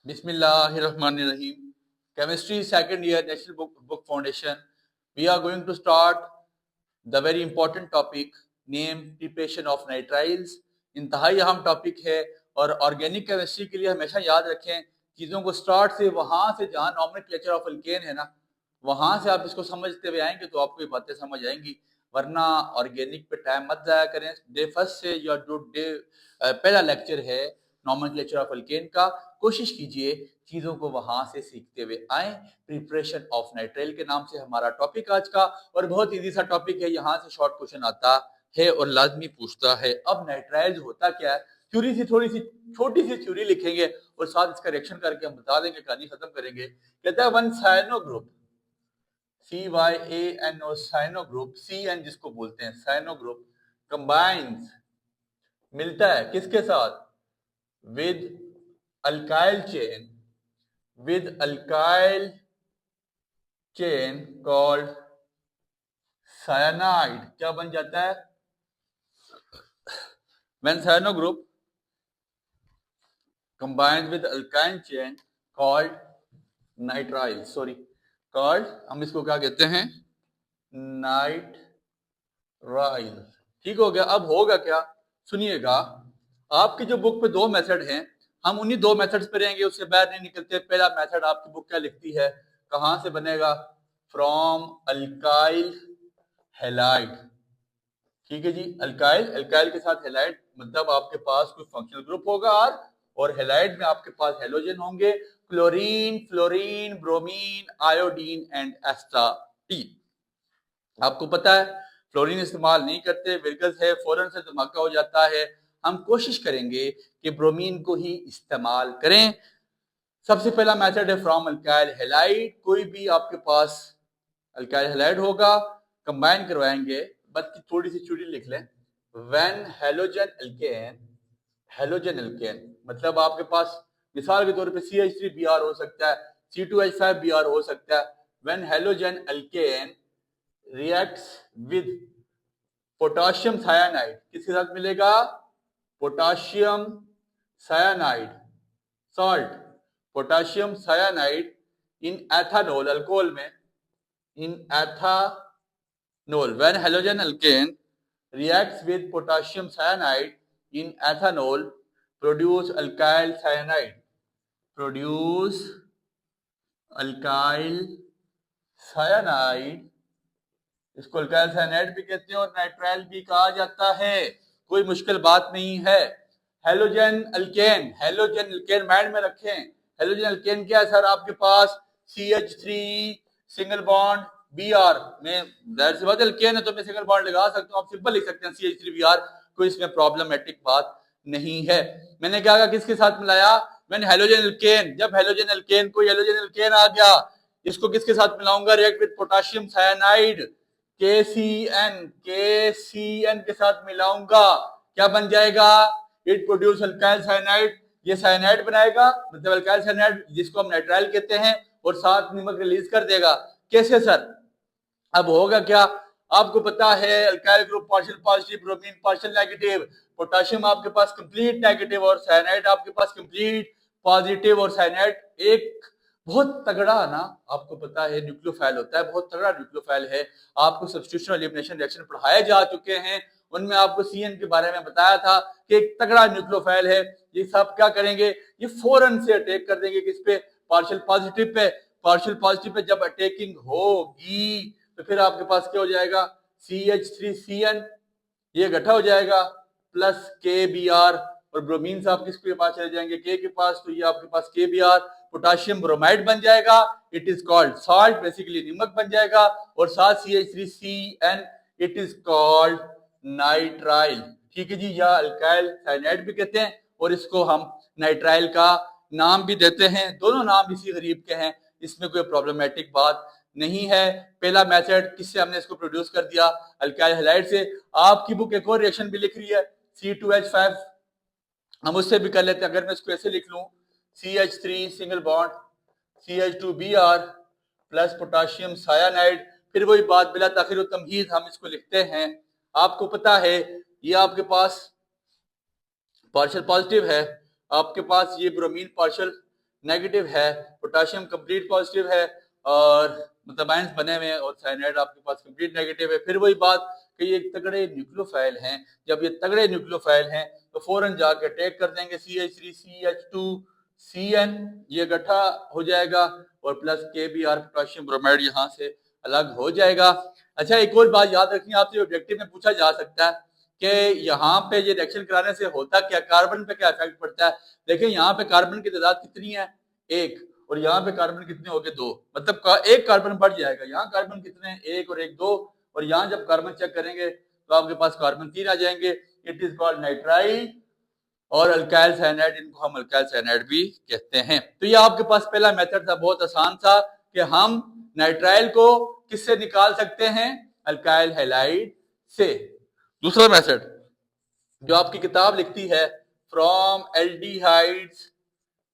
Bismillahirrahmanirrahim. Chemistry second year National Book Foundation. We are going to start the very important topic name preparation of nitriles. इंतहाई अहम topic है और organic chemistry के लिए हमेशा याद रखें चीज़ों को स्टार्ट से वहाँ से जहाँ नॉमेनक्लेचर ऑफ अल्केन है ना वहाँ से आप इसको समझते हुए आएंगे तो आपको ये बातें समझ आएंगी, वरना ऑर्गेनिक पे टाइम मत जाया करें। डे फर्स्ट से या जो डे पहला लेक्चर है नॉमेनक्लेचर ऑफ अल्केन का, कोशिश कीजिए चीजों को वहां से सीखते हुए आए। प्रिपरेशन ऑफ नाइट्राइल के नाम से हमारा टॉपिक आज का, और बहुत इजी सा टॉपिक है, यहाँ से शॉर्ट क्वेश्चन आता है और लाजमी पूछता है। अब नाइट्राइल होता क्या है, थ्योरी सी थोड़ी सी छोटी सी थ्योरी लिखेंगे और साथ इसका रिएक्शन करके हम बता देंगे, कहानी खत्म करेंगे। कहता है one cyano group CYANO cyano group, CN जिसको बोलते हैं साइनो ग्रुप, कंबाइंस मिलता है किसके साथ, with alkyl chain called cyanide। क्या बन जाता है, when cyano group combined with alkyl chain called nitrile, called हम इसको क्या कहते हैं, नाइट्राइल। ठीक हो गया। अब होगा क्या, सुनिएगा, आपकी जो बुक पे दो मेथड हैं, हम उन्हीं दो मेथड्स पे रहेंगे, उससे बाहर नहीं निकलते। पहला मेथड आपकी बुक क्या लिखती है, कहां से बनेगा, फ्रॉम अल्काइल हैलाइड। ठीक है जी, अल्काइल के साथ हैलाइड, मतलब आपके पास कोई फंक्शनल ग्रुप होगा और हैलाइड में आपके पास हैलोजन होंगे, chlorine, fluorine, bromine, iodine and astatine. आपको पता है फ्लोरीन इस्तेमाल नहीं करते, विरगस है, फौरन से धमाका हो जाता है। हम कोशिश करेंगे कि ब्रोमीन को ही इस्तेमाल करें। सबसे पहला मेथड है फ्रॉम अल्काइल हैलाइड। कोई भी आपके पास अल्काइल हैलाइड होगा, कंबाइन करवाएंगे, बस की थोड़ी सी चूड़ी लिख लें, व्हेन हैलोजन अल्केन, मतलब आपके पास मिसाल के तौर पे CH3Br हो सकता है, C2H5Br हो सकता है। When halogen alkane reacts with potassium cyanide, किसके साथ मिलेगा, potassium cyanide salt, potassium cyanide in ethanol, alcohol में, in ethanol, when halogen alkane reacts with potassium cyanide in ethanol produce alkyl cyanide, produce alkyl cyanide, इसको alkyl cyanide भी कहते हैं और nitrile भी कहा जाता है, कोई मुश्किल बात नहीं है। हैलोजन अल्केन माइंड में रखें। हैलोजन अल्केन क्या है सर, आपके पास CH3 सिंगल बॉन्ड Br में, जाहिर सी बात अल्केन है तो मैं सिंगल बॉन्ड लगा सकता हूं, आप सिंपल लिख सकते हैं CH3Br, कोई इसमें प्रॉब्लमेटिक बात नहीं है। मैंने क्या कहा, किसके साथ मिलाया, मैंने हैलोजन अल्केन, जब हैलोजन अल्केन, कोई हैलोजन अल्केन आ गया, इसको किसके साथ मिलाऊंगा, रिएक्ट विद पोटाशियम सायानाइड, KCN के साथ मिलाऊंगा, क्या बन जाएगा, इट प्रोड्यूस अल्काइल साइनाइड, ये साइनाइड बनाएगा, मतलब अल्काइल साइनाइड जिसको हम नाइट्राइल कहते हैं, और साथ नमक रिलीज कर देगा। कैसे सर, अब होगा क्या, आपको पता है alkyl group partial positive, bromine partial negative, potassium आपके पास कंप्लीट नेगेटिव और साइनाइड आपके पास कंप्लीट पॉजिटिव, और साइनाइड एक बहुत तगड़ा ना, आपको पता है न्यूक्लियोफाइल होता है, बहुत तगड़ा न्यूक्लियोफाइल है। आपको सब्स्टिट्यूशन एलिमिनेशन रिएक्शन पढ़ाए जा चुके हैं, उनमें आपको CN के बारे में बताया था कि एक तगड़ा न्यूक्लियोफाइल है। ये सब क्या करेंगे, ये फौरन से अटैक कर देंगे किस पे, partial positive pay. Partial positive pay जब अटैकिंग होगी तो फिर आपके पास क्या हो जाएगा, CH3CN, ये इकट्ठा हो जाएगा, प्लस KBr, और ब्रोमीन आप किसके पास चले जाएंगे, K के पास, तो ये आपके पास KBr, पोटाशियम ब्रोमाइड बन जाएगा, it is called salt, basically नमक बन जाएगा, और साथ CH3CN, it is called nitrile. ठीक है जी, या अल्काइल साइनाइड भी कहते हैं और इसको हम नाइट्राइल का नाम भी देते हैं, दोनों नाम इसी गरीब के हैं, इसमें कोई प्रॉब्लमेटिक बात नहीं है। पहला मेथड किससे हमने इसको प्रोड्यूस कर दिया, अल्काइल हैलाइड से। आपकी बुक एक और रिएक्शन भी लिख रही है C2H5, हम उससे भी कर लेते हैं। अगर मैं इसको ऐसे लिख लूं, CH3 single bond CH2Br plus potassium cyanide, फिर वही बात बिला ताखिर तमहीद हम इसको लिखते हैं। आपको पता है ये आपके पास पार्शियल पॉजिटिव है, आपके पास ये ब्रोमीन पार्शियल नेगेटिव है, पोटाशियम कंप्लीट पॉजिटिव है और मतलब आयंस बने हुए हैं और साइनाइड आपके पास कंप्लीट नेगेटिव है। फिर वही बात कि ये तगड़े न्यूक्लियोफाइल हैं, जब ये तगड़े न्यूक्लियोफाइल हैं तो फौरन जाके अटैक कर देंगे CH3 CH2 CN, ये गठा हो जाएगा और प्लस KBr पोटाशियम ब्रोमाइड यहाँ से अलग हो जाएगा। अच्छा, एक और बात याद रखनी, आपसे ऑब्जेक्टिव में पूछा जा सकता है कि यहाँ पे ये रिएक्शन कराने से होता क्या, कार्बन पे क्या इफेक्ट पड़ता है। देखिए यहाँ पे कार्बन की तादाद कितनी है, एक, और यहाँ पे कार्बन कितने हो गए, दो, मतलब एक कार्बन बढ़ जाएगा। यहाँ कार्बन कितने हैं, एक और एक दो, और यहाँ जब कार्बन चेक करेंगे तो आपके पास कार्बन 3 आ जाएंगे। इट इज कॉल्ड नाइट्राइल और अल्काइल साइनाइड, इनको हम अल्काइल साइनाइड भी कहते हैं। तो ये आपके पास पहला मेथड था, बहुत आसान था कि हम नाइट्राइल को किससे निकाल सकते हैं, अल्काइल हैलाइड से। दूसरा मेथड जो आपकी किताब लिखती है फ्रॉम एल्डिहाइड्स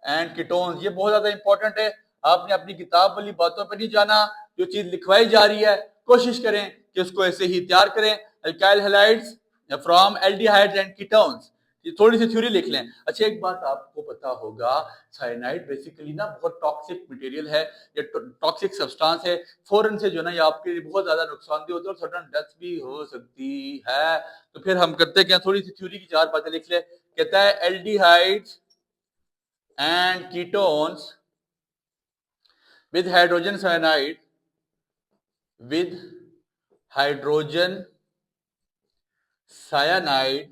एंड कीटोन्स, ये बहुत ज्यादा इंपॉर्टेंट है। आपने अपनी किताब वाली बातों पर नहीं जाना, जो चीज लिखवाई जा रही है कोशिश करें कि उसको ऐसे ही तैयार करें। Alkyl halides from aldehydes and ketones, ये थोड़ी सी थ्योरी लिख लें। अच्छा, एक बात आपको पता होगा, साइनाइड बेसिकली ना बहुत टॉक्सिक मटेरियल है, ये टॉक्सिक सब्सटेंस है, फौरन से जो ना ये आपके लिए बहुत ज्यादा नुकसानदेह होता है और सडन डेथ भी हो सकती है। तो फिर हम करते क्या, थोड़ी सी थ्योरी की 4 बातें लिख ले। कहता है aldehydes and ketones with hydrogen cyanide, with hydrogen cyanide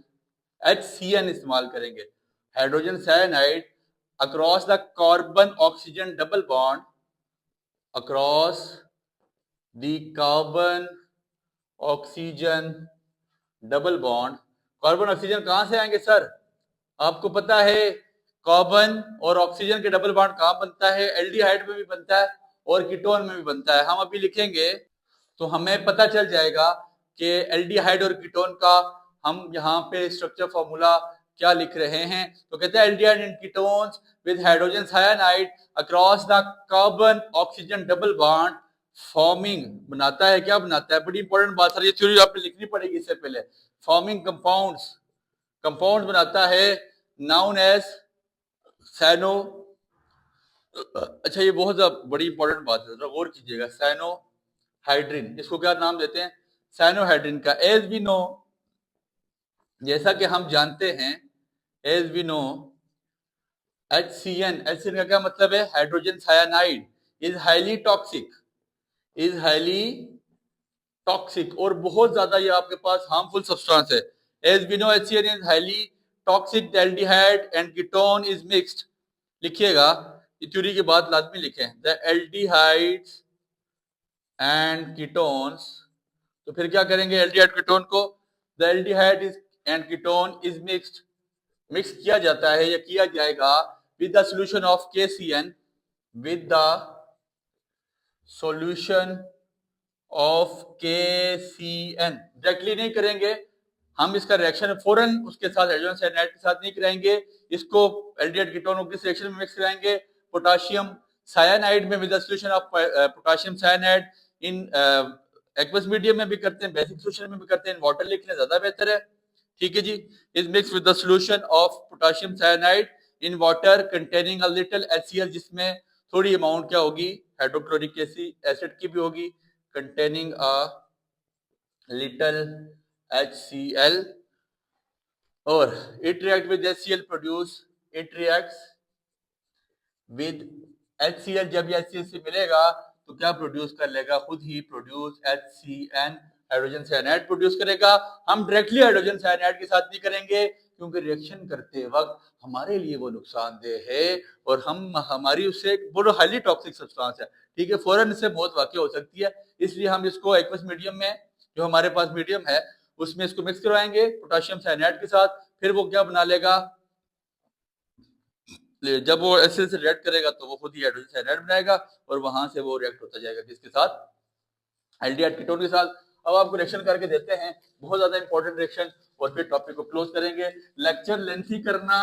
HCN इस्तेमाल करेंगे, hydrogen cyanide across the carbon oxygen double bond, across the carbon oxygen double bond। Carbon oxygen कहां से आएंगे सर, आपको पता है कार्बन और ऑक्सीजन के डबल बॉन्ड कहां बनता है, एल्डिहाइड में भी बनता है और कीटोन में भी बनता है। हम अभी लिखेंगे तो हमें पता चल जाएगा कि एल्डिहाइड और कीटोन का हम यहाँ पे स्ट्रक्चर फॉर्मूला क्या लिख रहे हैं। तो कहते हैं aldehyde and ketones with hydrogen cyanide across the carbon oxygen double bond forming, बनाता है, क्या बनाता है, बड़ी इंपॉर्टेंट बात सर, ये थ्योरी आपको लिखनी पड़ेगी इससे पहले। फॉर्मिंग कंपाउंड्स, कंपाउंड बनाता है नाउन एज सैनो। अच्छा, ये बहुत बड़ी इंपॉर्टेंट बात है, जरा गौर कीजिएगा। सैनोहाइड्रिन, इसको क्या नाम देते हैं, सैनोहाइड्रिन का। एज वी नो, जैसा कि हम जानते हैं, as we know HCN, HCN का क्या मतलब है, hydrogen cyanide is highly toxic, is highly toxic, और बहुत ज्यादा ये आपके पास हार्मफुल सब्सटेंस है। As we know HCN is highly toxic, aldehyde and ketone is mixed. लिखिएगा, थ्योरी के बाद लाजमी लिखें, द एल्डिहाइड्स एंड कीटोन्स। तो फिर क्या करेंगे, एल्डिहाइड कीटोन को, the aldehyde is and ketone is mixed, mix किया जाता है या किया जाएगा with the solution of KCN, with the solution of KCN। Directly नहीं करेंगे हम, इसका रिएक्शन फौरन उसके साथ हाइड्रोजन साइनाइड के साथ नहीं कराएंगे, इसको एल्डिहाइड कीटोन को किस रिएक्शन में मिक्स कराएंगे, पोटाशियम साइनाइड में with the solution of potassium cyanide. In aqueous medium में भी करते हैं, बेसिक सॉल्यूशन में भी करते हैं, वाटर लिख लें ज्यादा बेहतर है, ठीक है जी। Is mix with the solution of potassium cyanide in water containing a little HCl, जिसमें थोड़ी अमाउंट क्या होगी, हाइड्रोक्लोरिक एसिड की भी होगी, containing a little HCl, और it react with HCl produce, it reacts with HCl, जब ये HCl से मिलेगा तो क्या प्रोड्यूस कर लेगा, खुद ही produce HCN, hydrogen cyanide produce करेगा। हम डायरेक्टली हाइड्रोजन साइनाइड के साथ नहीं करेंगे क्योंकि रिएक्शन करते वक्त हमारे लिए वो नुकसानदेह है और हम हमारी उससे बहुत हाईली टॉक्सिक सब्सटेंस है, ठीक है, फौरन इससे मौत वाकई हो सकती है। इसलिए हम इसको एक्वस मीडियम में, जो हमारे पास मीडियम है, उसमें इसको मिक्स करवाएंगे पोटाशियम साइनाइड के साथ। फिर वो क्या बना लेगा, जब वो एसिड से रिएक्ट करेगा तो वो खुद ही हाइड्रोजन साइनाइड बनाएगा और वहां से वो रिएक्ट होता जाएगा किसके साथ, एल्डिहाइड कीटोन के साथ। अब आपको रिएक्शन करके देते हैं, बहुत ज्यादा इंपॉर्टेंट रिएक्शन, और फिर टॉपिक को क्लोज करेंगे। लेक्चर लेंथी करना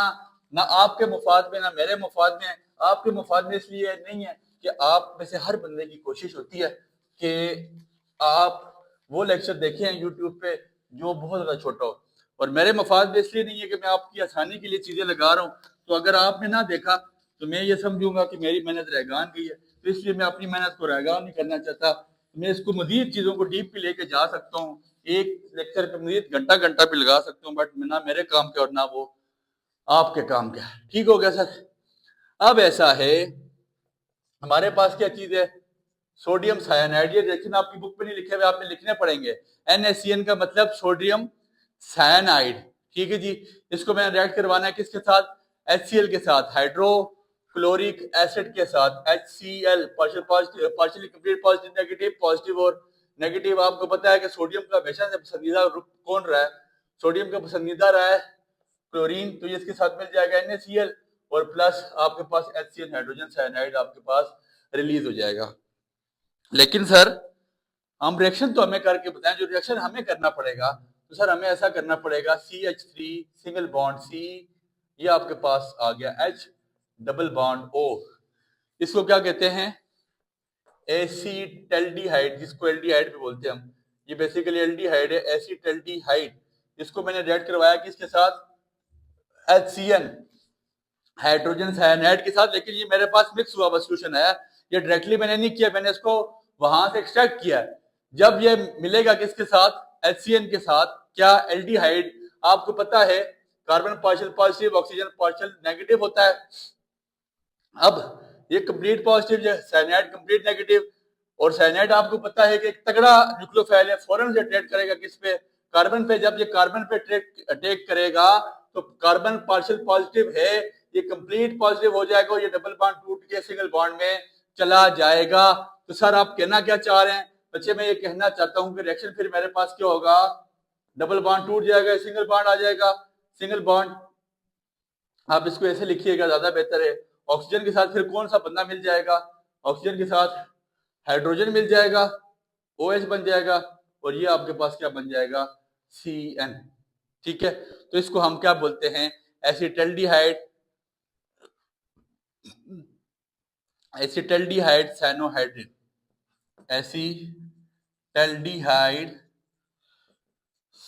ना आपके मुफाद में ना मेरे मुफाद में। आपके मुफाद में इसलिए नहीं है कि आप में से हर बंदे की कोशिश होती है कि आप वो लेक्चर देखें यूट्यूब पे जो बहुत ज्यादा छोटा हो, और मेरे मुफाद में इसलिए नहीं है कि मैं आपकी आसानी के लिए चीजें लगा रहा हूँ। तो अगर आपने ना देखा तो मैं ये समझूंगा कि मेरी मेहनत रैगान गई है। तो इसलिए मैं अपनी मेहनत को रैगान नहीं करना चाहता। मैं इसको मजीद चीज़ों को डीप पे लेके जा सकता हूँ, एक लेक्चर पे मजीद घंटा घंटा भी लगा सकता हूँ, बट ना मेरे काम के और ना वो आपके काम के। ठीक हो गया सर। अब ऐसा है, हमारे पास क्या चीज़ है, सोडियम साइनाइड। ये लेकिन आपकी बुक में नहीं लिखे हुए, आपने लिखने पड़ेंगे। NaCN का मतलब सोडियम साइनाइड। ठीक है जी। इसको मैंने रिएक्ट करवाना है किसके साथ, HCl के साथ, हाइड्रोक्लोरिक एसिड के साथ, HCl partially complete positive negative, positive और नेगेटिव। आपको पता है कि सोडियम का हमेशा से पसंदीदा ग्रुप कौन रहा है, सोडियम का पसंदीदा रहा है क्लोरीन। तो ये इसके साथ मिल जाएगा NaCl और प्लस आपके पास HCl हाइड्रोजन साइनाइड आपके पास रिलीज हो जाएगा। लेकिन सर हम रिएक्शन तो हमें करके बताएं, जो रिएक्शन हमें करना पड़ेगा, तो सर हमें ऐसा करना पड़ेगा, CH3 सिंगल बॉन्ड C, ये आपके पास आ गया H डबल बॉन्ड O। इसको क्या कहते हैं, एसीटल्डिहाइड, जिसको एल्डिहाइड भी बोलते हैं हम। ये बेसिकली एल्डिहाइड है, एसीटल्डिहाइड। इसको मैंने रिएक्ट करवाया किसके साथ, HCN हाइड्रोजन साइनाइड के साथ। लेकिन ये मेरे पास मिक्स हुआ हुआ सॉल्यूशन है, ये डायरेक्टली मैंने नहीं किया, मैंने इसको वहां से एक्सट्रैक्ट किया है। जब ये मिलेगा किसके साथ, HCN के साथ, क्या एल्डिहाइड, आपको पता है carbon partial positive, oxygen partial negative होता है। अब ये complete positive, cyanide complete negative. और साइनाइड आपको पता है कि एक तगड़ा न्यूक्लियोफाइल है, फौरन से अटैक करेगा किस पे, कार्बन पे। जब ये कार्बन पे अटैक करेगा तो कार्बन पार्शियल पॉजिटिव है, ये कंप्लीट पॉजिटिव हो जाएगा और ये डबल बॉन्ड टूट के सिंगल बॉन्ड में चला जाएगा। तो सर आप कहना क्या चाह रहे हैं बच्चे, मैं ये कहना चाहता हूं कि रिएक्शन फिर मेरे पास क्या होगा, डबल बॉन्ड टूट जाएगा, सिंगल बॉन्ड आ जाएगा, सिंगल बॉन्ड। आप इसको ऐसे लिखिएगा, ज्यादा बेहतर है। ऑक्सीजन के साथ फिर कौन सा बंदा मिल जाएगा, ऑक्सीजन के साथ हाइड्रोजन मिल जाएगा, OH बन जाएगा, और ये आपके पास क्या बन जाएगा, CN। ठीक है, तो इसको हम क्या बोलते हैं, acetaldehyde, acetaldehyde cyanohydrin, acetaldehyde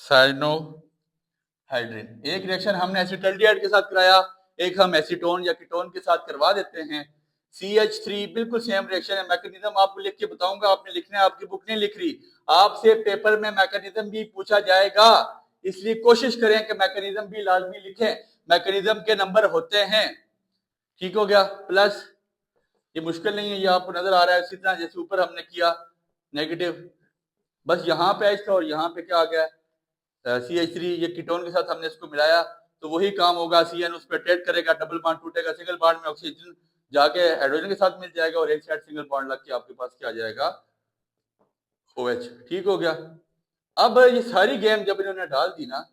cyanohydrin. एक रिएक्शन हमने एसिटल्डिहाइड के साथ कराया, एक हम एसीटोन या कीटोन के साथ करवा देते हैं। CH3 बिल्कुल सेम रिएक्शन है, मैकेनिज्म आपको लिख के बताऊंगा, आपने लिखना है, आपकी बुक नहीं लिख रही, आपसे पेपर में मैकेनिज्म भी पूछा जाएगा, इसलिए कोशिश करें कि मैकेनिज्म भी लाजमी लिखें, मैकेनिज्म के नंबर होते हैं। ठीक हो गया। प्लस ये मुश्किल नहीं है, ये आपको नजर आ रहा है, इसी तरह जैसे ऊपर हमने किया नेगेटिव, बस यहाँ पे इसका और यहाँ पे क्या आ गया, CH3, ये कीटोन के साथ हमने इसको मिलाया, तो वही काम होगा, CN उस पर अटैक करेगा, डबल बॉन्ड टूटेगा, सिंगल बॉन्ड में ऑक्सीजन जाके हाइड्रोजन के साथ मिल जाएगा और एक साइड सिंगल बॉन्ड लग के आपके पास क्या आ जाएगा, OH। ठीक हो गया। अब ये सारी गेम जब इन्होंने डाल दी ना,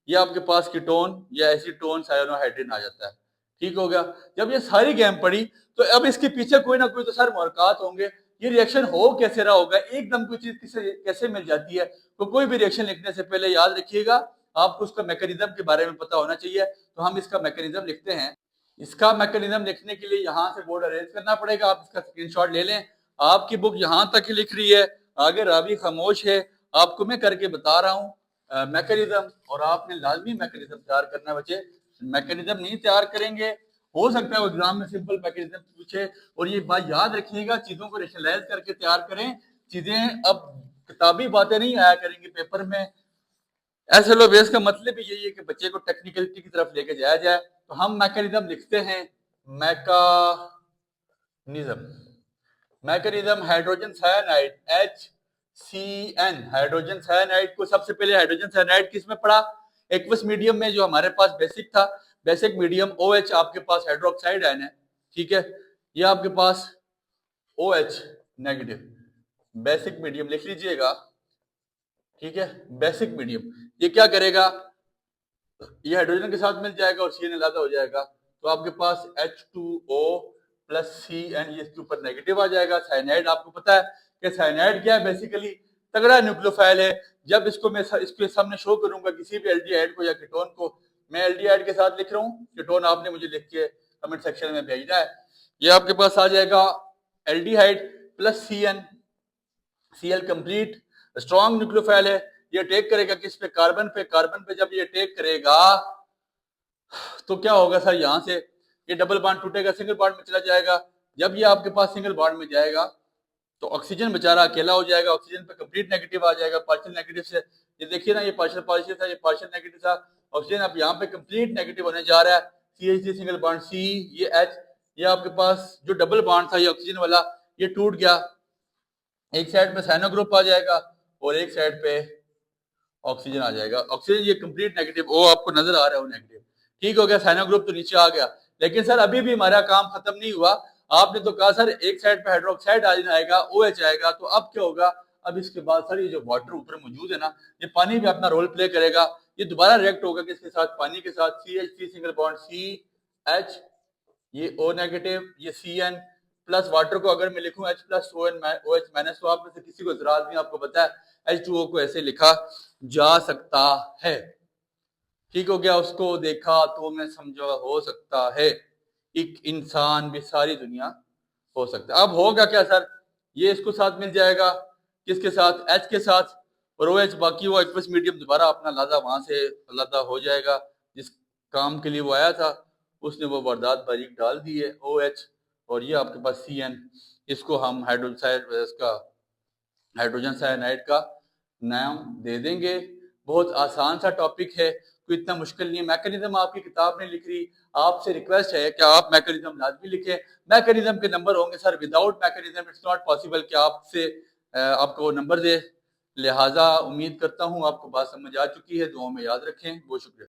ये आपके पास कीटोन या एसीटोन साइनोहाइड्रिन आ जाता है। ठीक हो गया। जब ये सारी गेम पड़ी तो अब इसके पीछे कोई ना कोई तो सर मुहरकात होंगे, ये रिएक्शन हो कैसे रहा होगा, एकदम कोई चीज कैसे मिल जाती है। तो कोई भी रिएक्शन लिखने से पहले याद रखिएगा आपको उसका मैकेनिज्म के बारे में पता होना चाहिए। तो हम इसका मैकेनिज्म लिखते हैं। इसका मैकेनिज्म लिखने के लिए यहाँ से बोर्ड अरेंज करना पड़ेगा, आप इसका स्क्रीनशॉट ले लें। आपकी बुक यहाँ तक ही लिख रही है, आगे रावी खामोश है, आपको मैं करके बता रहा हूँ मैकेनिज्म, और आपने लाजमी मैकेनिज्म तैयार करना है बच्चे। मैकेनिज्म नहीं तैयार करेंगे, हो सकता है वो एग्जाम में सिंपल मैकेनिज्म पूछे। और ये बात याद रखिएगा, चीजों को रेशनलाइज करके तैयार करें, चीजें अब किताबी बातें नहीं आया करेंगी पेपर में। SLO बेस का मतलब ही यही है कि बच्चे को टेक्निकलिटी की तरफ लेके जाया जाए। तो हम मैकेनिज्म लिखते हैं, mechanism hydrogen cyanide HCN, hydrogen cyanide को सबसे पहले हाइड्रोजन साइनाइड किस में पड़ा, एक्वस मीडियम में, जो हमारे पास बेसिक था, बेसिक मीडियम OH आपके पास हाइड्रोक्साइड आयन है। ठीक है, ये आपके पास OH नेगेटिव, बेसिक मीडियम लिख लीजिएगा। ठीक है, बेसिक मीडियम, ये क्या करेगा, ये हाइड्रोजन के साथ मिल जाएगा और CN अलग हो जाएगा, तो आपके पास H2O प्लस CN, ये इसके ऊपर नेगेटिव आ जाएगा। साइनाइड आपको पता है कि साइनाइड क्या है, बेसिकली तगड़ा न्यूक्लियोफाइल है। जब इसको मैं इसके सामने शो करूंगा किसी भी एल्डिहाइड को या कीटोन को, मैं एल्डिहाइड के साथ लिख रहा हूँ, कीटोन आपने मुझे लिख के कमेंट सेक्शन में भेजना है। ये आपके पास आ जाएगा aldehyde plus CN, Cl complete strong nucleophile है, ये अटैक करेगा किस पे, कार्बन पे। कार्बन पे जब ये अटैक करेगा तो क्या होगा सर, यहाँ से ये डबल बॉन्ड टूटेगा, सिंगल बॉन्ड में चला जाएगा। जब ये आपके पास सिंगल बॉन्ड में जाएगा तो ऑक्सीजन बेचारा अकेला हो जाएगा, ऑक्सीजन पे कंप्लीट नेगेटिव आ जाएगा पार्शियल नेगेटिव से। ये देखिए ना, ये पार्शियल पार्शियल था, ये पार्शियल नेगेटिव था, ऑक्सीजन अब यहाँ पे कंप्लीट नेगेटिव होने जा रहा है। CH3 सिंगल बॉन्ड C, ये H, ये आपके पास जो डबल बॉन्ड था ये ऑक्सीजन वाला ये टूट गया। एक साइड पे साइनो ग्रुप आ जाएगा और एक साइड पे ऑक्सीजन आ जाएगा। ऑक्सीजन ये कंप्लीट नेगेटिव, वो आपको नजर आ रहा है वो नेगेटिव, ठीक हो गया। साइनो ग्रुप तो नीचे आ गया, लेकिन सर अभी भी हमारा काम खत्म नहीं हुआ। आपने तो कहा सर एक साइड पे हाइड्रोक्साइड आएगा, OH आएगा, तो अब क्या होगा? अब इसके बाद सर ये जो वाटर ऊपर मौजूद है ना, ये पानी भी अपना रोल प्ले करेगा। ये दोबारा रिएक्ट होगा किसके साथ? पानी के साथ। CH3 सिंगल बॉन्ड CH, ये O नेगेटिव, ये CN प्लस वाटर को अगर मैं लिखूं H प्लस OH माइनस, तो आप में से किसी को इतराज नहीं, आपको पता है H2O को ऐसे लिखा जा सकता है, ठीक हो गया। उसको देखा तो मैं समझा हो सकता है, एक इंसान भी सारी दुनिया हो सकता है। अब होगा क्या सर? ये इसको साथ मिल जाएगा, किसके साथ? H के साथ, और OH बाकी वो एक्वस मीडियम दोबारा अपना लादा वहां से लादा हो जाएगा। जिस काम के लिए वो आया था उसने वो वारदात बारीक डाल दी है OH, और ये आपके पास CN, इसको हम हाइड्रोजन साइनाइड का नाम दे देंगे। बहुत आसान सा टॉपिक है, कोई इतना मुश्किल नहीं है। मैकेनिज्म आपकी किताब ने लिख रही, आपसे रिक्वेस्ट है कि आप मैकेनिज्म लाजमी लिखें। मैकेनिज्म के नंबर होंगे sir, without mechanism it's not possible कि आपसे आपको नंबर दे। लिहाजा उम्मीद करता हूँ आपको बात समझ आ चुकी है, दुआओं में याद रखें। बहुत शुक्रिया।